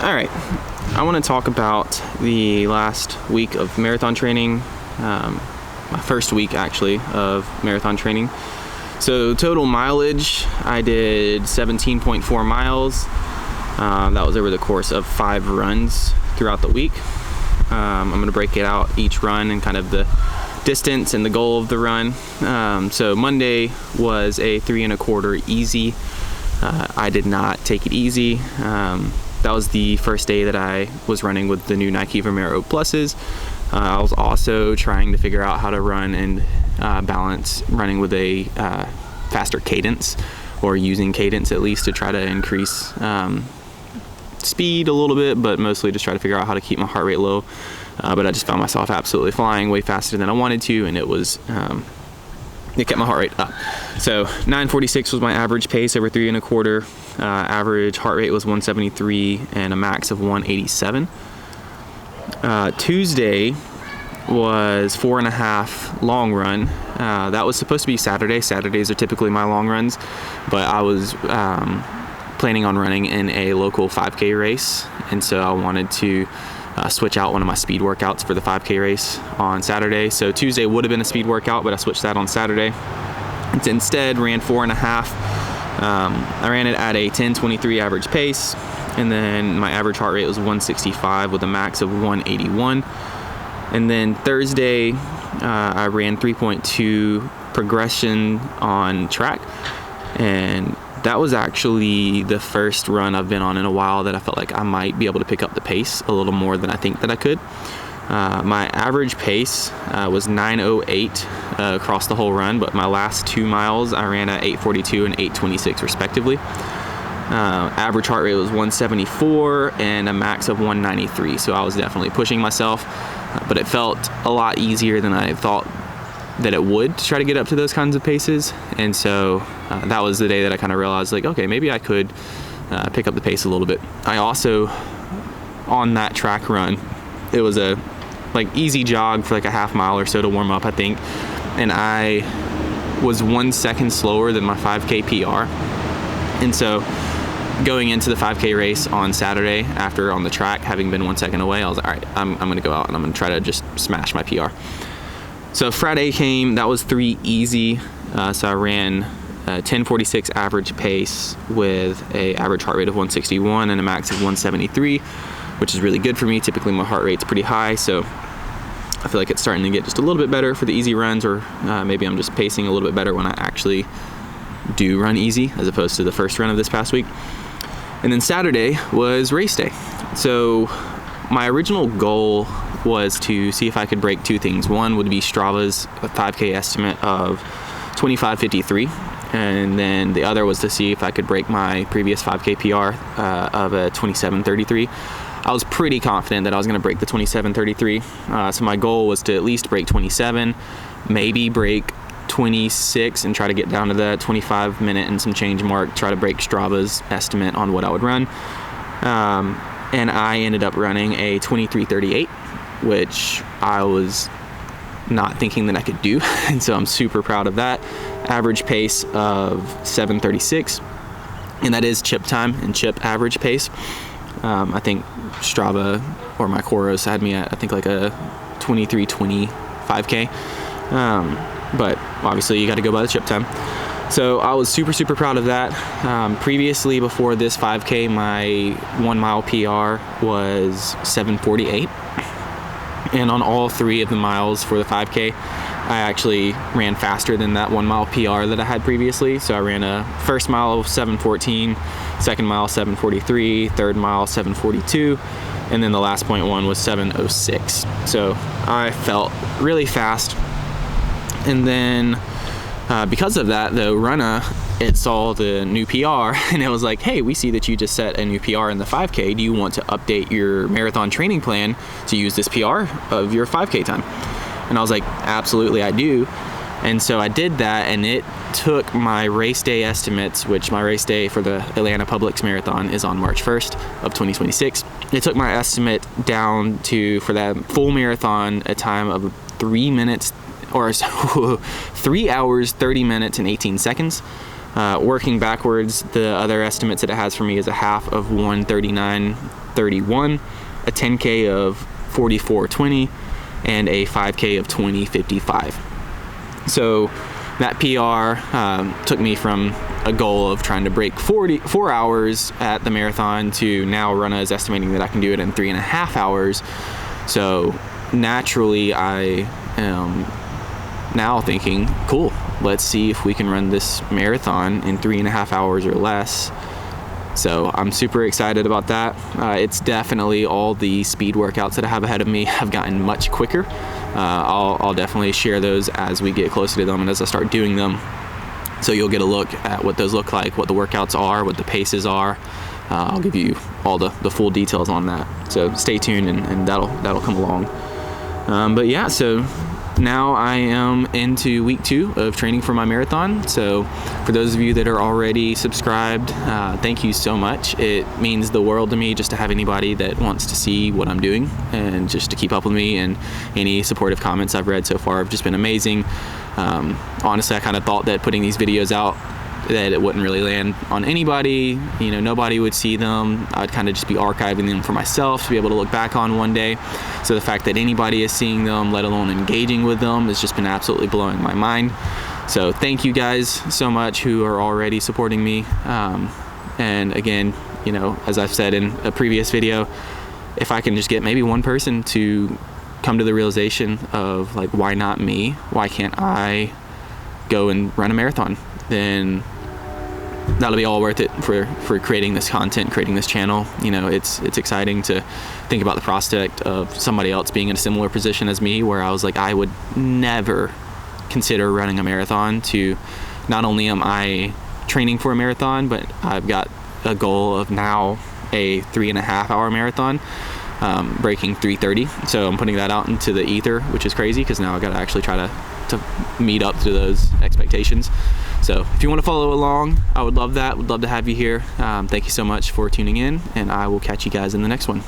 All right, I want to talk about the last week of marathon training, my first week actually of marathon training. So total mileage, I did 17.4 miles. That was over the course of 5 runs throughout the week. I'm going to break it out each run and kind of the distance and the goal of the run. So Monday was a 3 1/4 easy. I did not take it easy. That was the first day that I was running with the new Nike Vomero Pluses. I was also trying to figure out how to run and balance running with a faster cadence, or using cadence at least to try to increase speed a little bit, but mostly just try to figure out how to keep my heart rate low. But I just found myself absolutely flying way faster than I wanted to, and it kept my heart rate up. So 9:46 was my average pace over 3 1/4. Average heart rate was 173 and a max of 187. Tuesday was 4.5 long run. That was supposed to be Saturday. Saturdays are typically my long runs, but I was planning on running in a local 5K race, and so I wanted to switch out one of my speed workouts for the 5K race on Saturday. So Tuesday would have been a speed workout, but I switched that on Saturday. Instead, ran 4.5. I ran it at a 10:23 average pace, and then my average heart rate was 165 with a max of 181. And then Thursday, I ran 3.2 progression on track, and that was actually the first run I've been on in a while that I felt like I might be able to pick up the pace a little more than I think that I could. My average pace was 9:08 across the whole run, but my last 2 miles I ran at 8:42 and 8:26 respectively. Average heart rate was 174 and a max of 193, so I was definitely pushing myself, but it felt a lot easier than I thought that it would to try to get up to those kinds of paces. And so that was the day that I kind of realized, like, okay, maybe I could pick up the pace a little bit. I also, on that track run, it was a easy jog for like a half mile or so to warm up, I think, and I was 1 second slower than my 5K PR. And so going into the 5K race on Saturday, after on the track having been 1 second away, I was like, all right, I'm gonna go out and I'm gonna try to just smash my PR. So Friday came, that was 3 easy. So I ran 10:46 average pace with a average heart rate of 161 and a max of 173, which is really good for me. Typically my heart rate's pretty high, so I feel like it's starting to get just a little bit better for the easy runs, or maybe I'm just pacing a little bit better when I actually do run easy as opposed to the first run of this past week. And then Saturday was race day. So my original goal was to see if I could break 2 things. One would be Strava's 5K estimate of 25:53, and then the other was to see if I could break my previous 5K PR of a 27:33. I was pretty confident that I was going to break the 27:33, so my goal was to at least break 27, maybe break 26 and try to get down to the 25 minute and some change mark, try to break Strava's estimate on what I would run. And I ended up running a 23:38, which I was not thinking that I could do, and so I'm super proud of that. Average pace of 7:36, and that is chip time and chip average pace. I think Strava or my Coros had me at, I think, like a 23:20 5K, but obviously you got to go by the chip time. So I was super proud of that. Previously, before this 5K, my 1 mile PR was 7:48. And on all 3 of the miles for the 5K, I actually ran faster than that 1 mile PR that I had previously. So I ran a first mile of 7:14, second mile 7:43, third mile 7:42, and then the last point one was 7:06. So I felt really fast. And then because of that, though, Runna, it saw the new PR and it was like, hey, we see that you just set a new PR in the 5K. Do you want to update your marathon training plan to use this PR of your 5K time? And I was like, absolutely, I do. And so I did that, and it took my race day estimates, which my race day for the Atlanta Publix Marathon is on March 1st of 2026. It took my estimate down to, for that full marathon, a time of 3 hours, 30 minutes and 18 seconds. Working backwards, the other estimates that it has for me is a half of 1:39:31, a 10K of 44:20, and a 5K of 20:55. So that PR took me from a goal of trying to break 4 hours at the marathon to now Runna is estimating that I can do it in 3.5 hours. So naturally I am now thinking, cool, let's see if we can run this marathon in 3.5 hours or less. So I'm super excited about that. It's definitely all the speed workouts that I have ahead of me have gotten much quicker. I'll definitely share those as we get closer to them and as I start doing them. So you'll get a look at what those look like, what the workouts are, what the paces are. I'll give you all the full details on that. So stay tuned and that'll come along. But yeah, so now I am into week 2 of training for my marathon. So for those of you that are already subscribed, thank you so much. It means the world to me just to have anybody that wants to see what I'm doing and just to keep up with me, and any supportive comments I've read so far have just been amazing. Honestly, I kind of thought that putting these videos out that it wouldn't really land on anybody, you know, nobody would see them. I'd kind of just be archiving them for myself to be able to look back on one day. So the fact that anybody is seeing them, let alone engaging with them, has just been absolutely blowing my mind. So thank you guys so much who are already supporting me. And again, you know, as I've said in a previous video, if I can just get maybe one person to come to the realization of like, why not me? Why can't I go and run a marathon? Then that'll be all worth it for creating this content, creating this channel. You know, it's exciting to think about the prospect of somebody else being in a similar position as me, where I was like, I would never consider running a marathon. To not only am I training for a marathon, but I've got a goal of now a 3.5 hour marathon, breaking 3:30. So I'm putting that out into the ether, which is crazy because now I got to actually try to meet up to those expectations. So if you want to follow along, I would love that. Would love to have you here. Thank you so much for tuning in, and I will catch you guys in the next one.